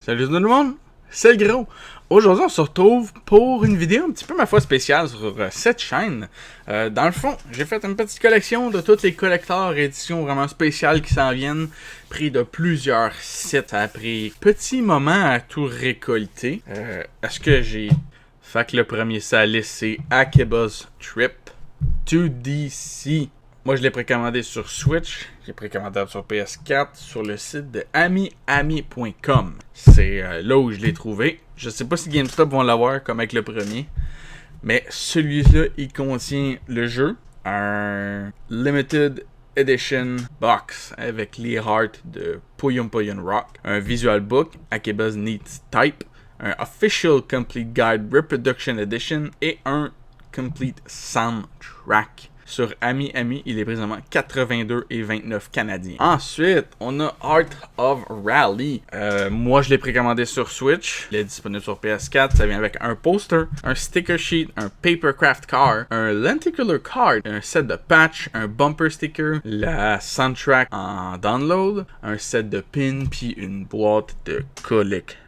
Salut tout le monde, c'est le gros. Aujourd'hui, on se retrouve pour une vidéo un petit peu, ma foi, spéciale sur cette chaîne. Dans le fond, j'ai fait une petite collection de toutes les collecteurs éditions vraiment spéciales qui s'en viennent, pris de plusieurs sites. Ça a pris petit moment à tout récolter. Est-ce que j'ai... Fait que le premier sur la liste, c'est Akeba's Trip 2DC. Moi, je l'ai précommandé sur Switch, j'ai précommandé sur PS4, sur le site de amiami.com. C'est là où je l'ai trouvé. Je sais pas si GameStop vont l'avoir comme avec le premier, mais celui-là, il contient le jeu, un Limited Edition Box avec les hearts de Puyo Puyo Rock, un Visual Book, Akeba's Neat Type, un Official Complete Guide Reproduction Edition et un Complete Soundtrack. Sur Amiami, il est présentement 82,29 canadiens. Ensuite, on a Art of Rally. Moi, je l'ai précommandé sur Switch. Il est disponible sur PS4. Ça vient avec un poster, un sticker sheet, un papercraft card, un lenticular card, un set de patch, un bumper sticker, la soundtrack en download, un set de pins, puis une boîte de collector.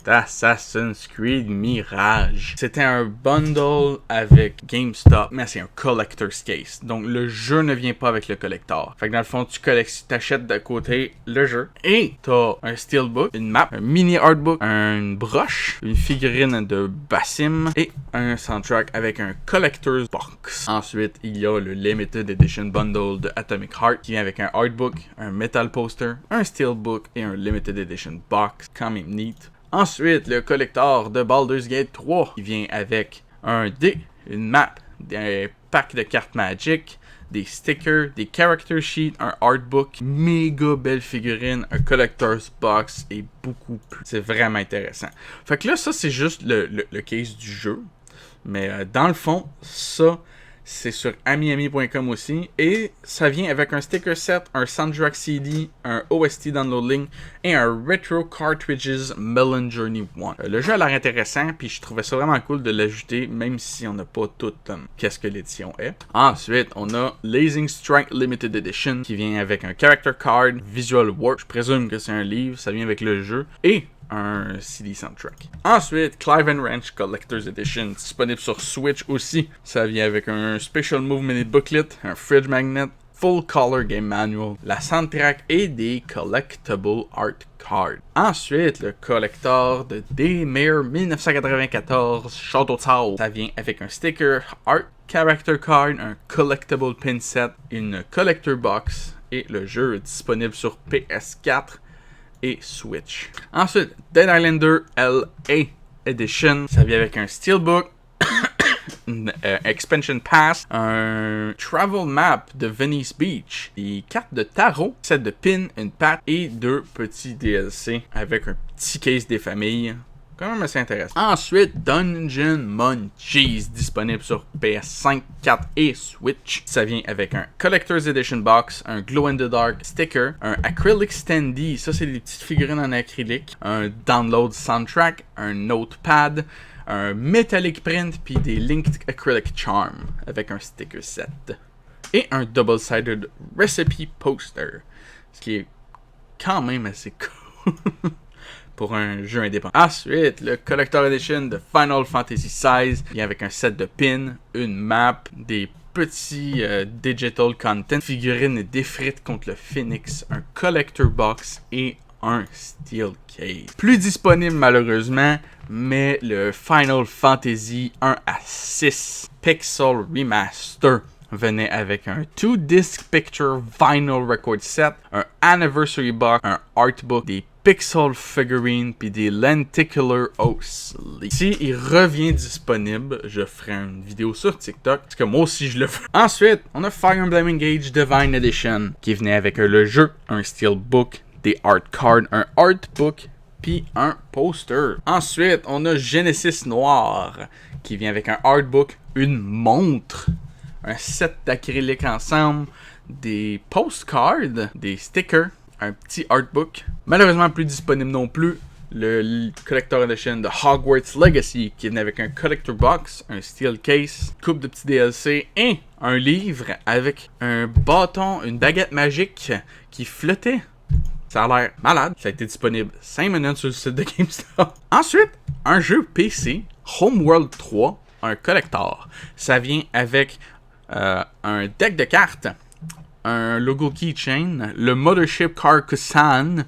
Assassin's Creed Mirage. C'était un bundle avec GameStop, mais c'est un collector's case. Donc le jeu ne vient pas avec le collector. Fait que dans le fond, tu t'achètes de côté le jeu. Et t'as un steelbook, une map, un mini artbook, une broche, une figurine de Basim et un soundtrack avec un collector's box. Ensuite, il y a le Limited Edition Bundle de Atomic Heart qui vient avec un artbook, un metal poster, un steelbook et un Limited Edition box. Quand même neat. Ensuite, le collector de Baldur's Gate 3, qui vient avec un dé, une map, un pack de cartes Magic, des stickers, des character sheets, un artbook, méga belle figurine, un collector's box et beaucoup plus. C'est vraiment intéressant. Fait que là, ça, c'est juste le case du jeu. Mais dans le fond, ça... c'est sur amiami.com aussi. Et ça vient avec un sticker set, un soundtrack CD, un OST download link et un Retro Cartridges Melon Journey 1. Le jeu a l'air intéressant, puis je trouvais ça vraiment cool de l'ajouter, même si on n'a pas tout qu'est-ce que l'édition est. Ensuite, on a Blazing Strike Limited Edition, qui vient avec un character card, visual work, je présume que c'est un livre, ça vient avec le jeu, et un CD soundtrack. Ensuite, Clive and Ranch Collector's Edition, disponible sur Switch aussi. Ça vient avec un Special Move Mini Booklet, un Fridge Magnet, Full Color Game Manual, la soundtrack et des Collectible Art Cards. Ensuite, le collector de Daymare 1994 Château de Sable. Ça vient avec un sticker, art, character card, un collectible pin set, une collector box et le jeu est disponible sur PS4 et Switch. Ensuite, Dead Islander LA Edition. Ça vient avec un steelbook, une expansion pass, un travel map de Venice Beach, des cartes de tarot, set de pins, une patte et deux petits DLC avec un petit case des familles. Quand même assez intéressant. Ensuite, Dungeon Munchies, disponible sur PS5, 4 et Switch. Ça vient avec un Collector's Edition Box, un Glow in the Dark sticker, un Acrylic Standee, ça c'est des petites figurines en acrylique, un Download Soundtrack, un Notepad, un Metallic Print, puis des Linked Acrylic Charm avec un sticker set. Et un Double-Sided Recipe Poster, ce qui est quand même assez cool. Pour un jeu indépendant. Ensuite, le Collector Edition de Final Fantasy XVI vient avec un set de pins, une map, des petits digital content, figurines défrites contre le Phoenix, un collector box et un steel case. Plus disponible malheureusement, mais le Final Fantasy 1 à 6 Pixel Remaster venait avec un 2-disc picture vinyl record set, un anniversary box, un artbook, des pixel figurines puis des lenticular sleeves. Si il revient disponible, je ferai une vidéo sur TikTok parce que moi aussi je le fais. Ensuite, on a Fire Emblem Engage Divine Edition qui venait avec le jeu, un steelbook, des art cards, un artbook puis un poster. Ensuite, on a Genesis Noir qui vient avec un artbook, une montre, un set d'acrylique ensemble, des postcards, des stickers, un petit artbook. Malheureusement plus disponible non plus, le Collector Edition de Hogwarts Legacy qui venait avec un Collector Box, un Steel Case, coupe de petits DLC et un livre avec un bâton, une baguette magique qui flottait Ça a l'air malade. Ça a été disponible 5 minutes sur le site de GameStop. Ensuite, un jeu PC, Homeworld 3, un collector. Ça vient avec un deck de cartes, un logo keychain, le Mothership Carcassan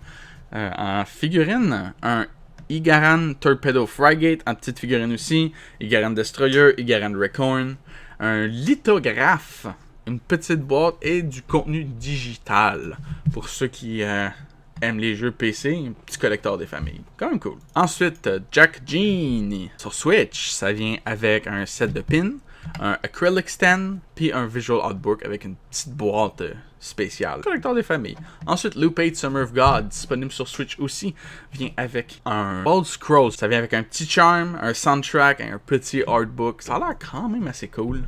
en figurine, un Igaran Torpedo Frigate en petite figurine aussi, Igaran Destroyer, Igaran Recon, un lithographe, une petite boîte et du contenu digital pour ceux qui aiment les jeux PC, un petit collecteur des familles. Quand même cool. Ensuite, Jack Genie sur Switch, ça vient avec un set de pins, un acrylic stand, puis un visual artbook avec une petite boîte spéciale. Collecteur des familles. Ensuite, Loop 8 Summer of God, disponible sur Switch aussi, vient avec un Old Scrolls. Ça vient avec un petit charm, un soundtrack et un petit artbook. Ça a l'air quand même assez cool.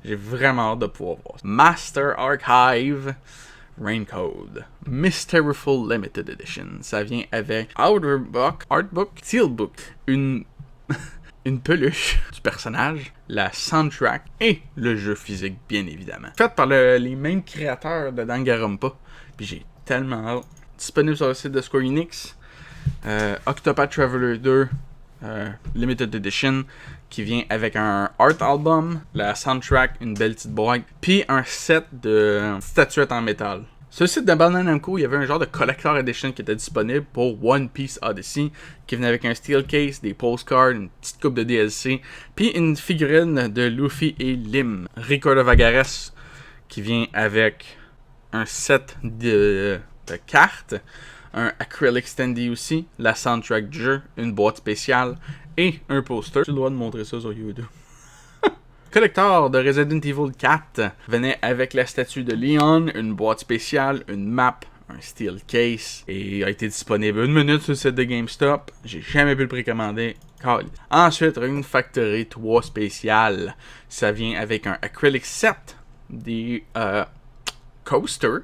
J'ai vraiment hâte de pouvoir voir ça. Master Archive Raincode Mysteriful Limited Edition. Ça vient avec Artbook, Steelbook, une peluche du personnage, la soundtrack et le jeu physique, bien évidemment. Fait par les mêmes créateurs de Danganronpa. Puis j'ai tellement hâte. Disponible sur le site de Square Enix. Octopath Traveler 2 Limited Edition qui vient avec un art album, la soundtrack, une belle petite boîte, puis un set de statuettes en métal. Sur le site de Bandai Namco, il y avait un genre de Collector Edition qui était disponible pour One Piece Odyssey, qui venait avec un steel case, des postcards, une petite coupe de DLC, puis une figurine de Luffy et Lim. Rico de Vagares, qui vient avec un set de cartes, un acrylic standee aussi, la soundtrack du jeu, une boîte spéciale et un poster. J'ai le droit de montrer ça sur YouTube. Collector de Resident Evil 4 venait avec la statue de Leon, une boîte spéciale, une map, un steel case et a été disponible 1 minute sur le site de GameStop. J'ai jamais pu le précommander. Ensuite, une Factory 3 spéciale. Ça vient avec un acrylic set, des coasters,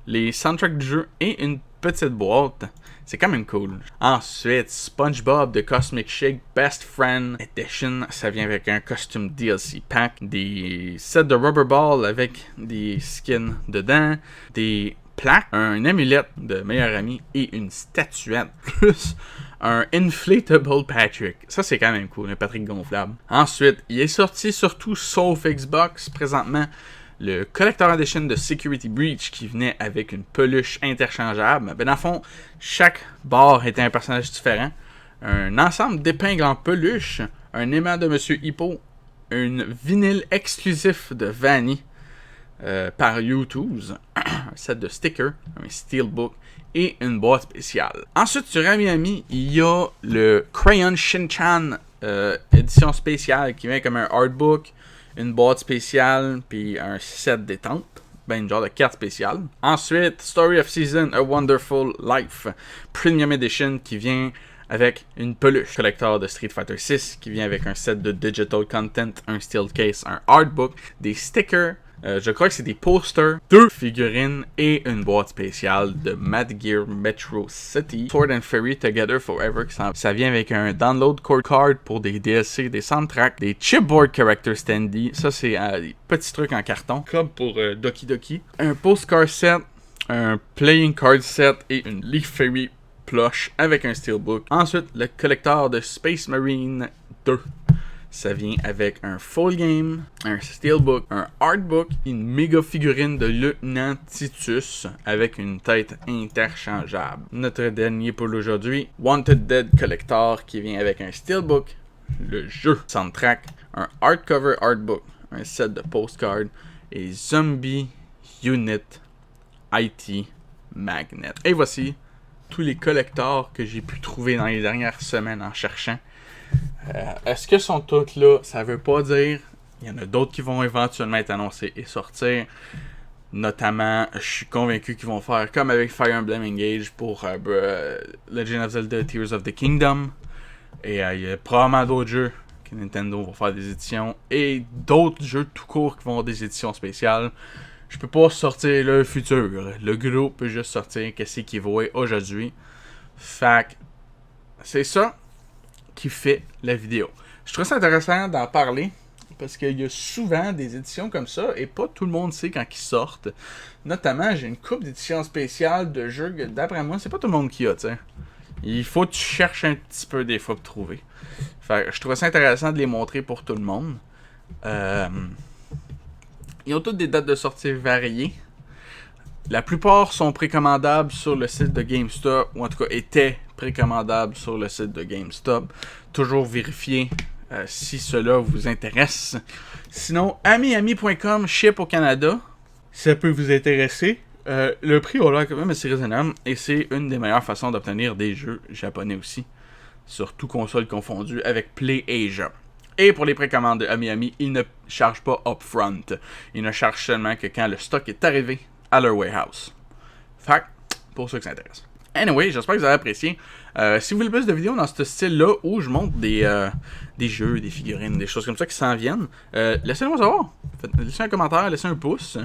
les soundtracks du jeu et une petite boîte. C'est quand même cool. Ensuite, SpongeBob de Cosmic Shake Best Friend Edition. Ça vient avec un costume DLC pack, des sets de rubber ball avec des skins dedans, des plaques, un amulette de meilleur ami et une statuette. Plus un inflatable Patrick. Ça, c'est quand même cool, un Patrick gonflable. Ensuite, il est sorti surtout sauf Xbox présentement. Le Collector Edition de Security Breach qui venait avec une peluche interchangeable. Ben dans le fond, chaque barre était un personnage différent. Un ensemble d'épingles en peluche, un aimant de Monsieur Hippo, une vinyle exclusif de Vanny par YouTube, un set de stickers, un steelbook et une boîte spéciale. Ensuite, sur Miami, il y a le Crayon Shin-Chan édition spéciale qui vient comme un artbook, une boîte spéciale, puis un set détente. Ben, une genre de carte spéciale. Ensuite, Story of Season, A Wonderful Life, Premium Edition, qui vient avec une peluche. Collector de Street Fighter 6, qui vient avec un set de digital content, un steel case, un artbook, des stickers, je crois que c'est des posters, 2 figurines et une boîte spéciale de Mad Gear Metro City. Sword and Fairy Together Forever. Ça vient avec un download card pour des DLC, des soundtracks, des chipboard character standee. Ça, c'est des petits trucs en carton, comme pour Doki Doki. Un postcard set, un playing card set et une Leaf Fairy plush avec un steelbook. Ensuite, le collector de Space Marine 2. Ça vient avec un full game, un steelbook, un artbook, une méga figurine de Lieutenant Titus avec une tête interchangeable. Notre dernier pour aujourd'hui, Wanted Dead Collector qui vient avec un steelbook, le jeu soundtrack, un hardcover artbook, un set de postcards et Zombie Unit IT Magnet. Et voici tous les collectors que j'ai pu trouver dans les dernières semaines en cherchant. Est-ce que sont toutes là? Ça veut pas dire. Il y en a d'autres qui vont éventuellement être annoncés et sortir. Notamment, je suis convaincu qu'ils vont faire comme avec Fire Emblem Engage pour Legend of Zelda Tears of the Kingdom. Et il y a probablement d'autres jeux que Nintendo va faire des éditions. Et d'autres jeux tout court qui vont avoir des éditions spéciales. Je peux pas sortir le futur. Le groupe peut juste sortir qu'est-ce qui vaut aujourd'hui. Fait que c'est ça qui fait la vidéo. Je trouve ça intéressant d'en parler parce qu'il y a souvent des éditions comme ça, et pas tout le monde sait quand ils sortent. Notamment, j'ai une couple d'éditions spéciales de jeux que, d'après moi, c'est pas tout le monde qui a, tu sais. Il faut que tu cherches un petit peu des fois pour trouver. Fait que je trouvais ça intéressant de les montrer pour tout le monde. Ils ont toutes des dates de sortie variées. La plupart sont précommandables sur le site de GameStop, ou en tout cas étaient précommandables sur le site de GameStop. Toujours vérifier si cela vous intéresse. Sinon, amiami.com ship au Canada. Ça peut vous intéresser. Le prix a l'air quand même assez raisonnable et c'est une des meilleures façons d'obtenir des jeux japonais aussi. Sur tout console confondu avec PlayAsia. Et pour les précommandes de Amiami, ils ne chargent pas upfront. Ils ne chargent seulement que quand le stock est arrivé à leur warehouse. Fait pour ceux qui s'intéressent. Anyway, j'espère que vous avez apprécié. Si vous voulez plus de vidéos dans ce style-là, où je montre des jeux, des figurines, des choses comme ça qui s'en viennent, laissez-le moi savoir. Laissez un commentaire, laissez un pouce.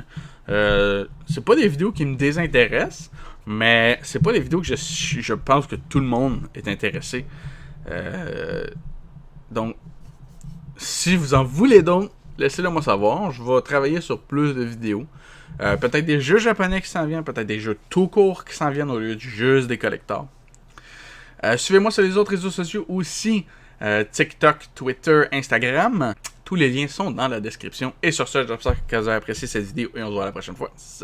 C'est pas des vidéos qui me désintéressent, mais c'est pas des vidéos que je pense que tout le monde est intéressé. Donc, si vous en voulez donc, laissez-le moi savoir. Je vais travailler sur plus de vidéos. Peut-être des jeux japonais qui s'en viennent, peut-être des jeux tout courts qui s'en viennent au lieu de juste des collectors. Suivez-moi sur les autres réseaux sociaux aussi, TikTok, Twitter, Instagram. Tous les liens sont dans la description. Et sur ce, j'espère que vous avez apprécié cette vidéo et on se voit la prochaine fois. Salut!